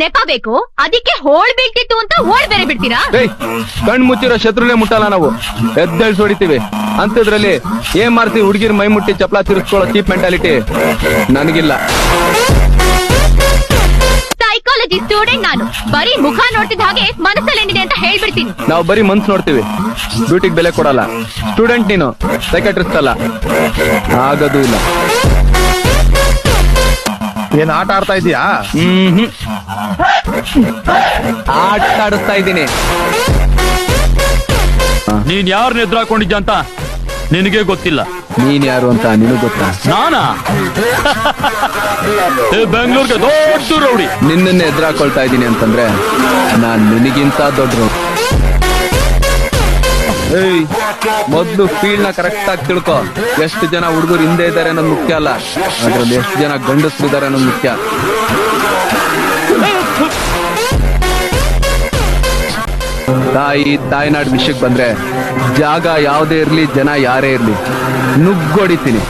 ನೆಪ ಬೇಕು, ಅದಕ್ಕೆ ಹೋಳ್ ಬೀಳ್ತಿತ್ತು ಅಂತ ಹೋಳ್ ಬೇರೆ ಬಿಡ್ತೀರಾ? ಕಣ್ ಮುಚ್ಚಿರೋ ಶತ್ರುನೇ ಮುಟ್ಟಲ್ಲ ನಾವು, ಎದ್ದೇಳ್ಸಿ ಹೊಡಿತೀವಿ. ಅಂತಿದ್ರಲ್ಲಿ ಏನ್ ಮಾಡ್ತೀವಿ? ಹುಡುಗಿರ್ ಮೈ ಮುಟ್ಟಿ ಚಪ್ಲಾ ತಿರ್ಸ್ಕೊಳ್ಳೋ ಚೀಪ್ ಮೆಂಟಾಲಿಟಿ ನನಗಿಲ್ಲ. ಸೈಕಾಲಜಿ ಸ್ಟೂಡೆಂಟ್ ನಾನು, ಬರೀ ಮುಖ ನೋಡ್ತಿದ್ದ ಹಾಗೆ ಮನಸ್ಸಲ್ಲೇನಿದೆ ಅಂತ ಹೇಳ್ಬಿಡ್ತೀನಿ. ನಾವು ಬರೀ ಮನ್ಸು ನೋಡ್ತೀವಿ, ಬ್ಯೂಟಿಗೆ ಬೆಲೆ ಕೊಡಲ್ಲ. ಸ್ಟೂಡೆಂಟ್ ನೀನು, ಸೈಕಾಟ್ರಿಸ್ಟ್ ಅಲ್ಲ, ಆಗೋದು ಇಲ್ಲ. ಏನ್ ಆಟ ಆಡ್ತಾ ಇದೀಯಾ? ಆಟ ಆಡಿಸ್ತಾ ಇದ್ದೀನಿ. ನೀನ್ ಯಾರನ್ನ ಎದುರಾಕೊಂಡಿದ್ಯಾ ಅಂತ ನಿನಗೆ ಗೊತ್ತಿಲ್ಲ. ನೀನ್ ಯಾರು ಅಂತ ನಿನಗ್ ಗೊತ್ತಾ? ನಾನಾ? ಬೆಂಗಳೂರಿಗೆ ದೊಡ್ಡ ರೌಡಿ. ನಿನ್ನನ್ನ ಎದುರಾಕೊಳ್ತಾ ಇದ್ದೀನಿ ಅಂತಂದ್ರೆ ನಾನ್ ನಿನಗಿಂತ ದೊಡ್ಡ. ಮೊದ್ಲು ಫೀಲ್ಡ್ ನ ಕರೆಕ್ಟ್ ಆಗಿ ತಿಳ್ಕೊ. ಎಷ್ಟು ಜನ ಹುಡುಗರು ಹಿಂದೆ ಇದ್ದಾರೆ ಅನ್ನೋದು ಮುಖ್ಯ ಅಲ್ಲ, ಅದ್ರಲ್ಲಿ ಎಷ್ಟು ಜನ ಗಂಡಸರು ಇದ್ದಾರೆ ಅನ್ನೋದು ಮುಖ್ಯ. ತಾಯ್ನಾಡ್ ವಿಷಯಕ್ಕೆ ಬಂದ್ರೆ ಜಾಗ ಯಾವುದೇ ಇರ್ಲಿ, ಜನ ಯಾರೇ ಇರ್ಲಿ, ನುಗ್ಗೊಡಿತೀನಿ.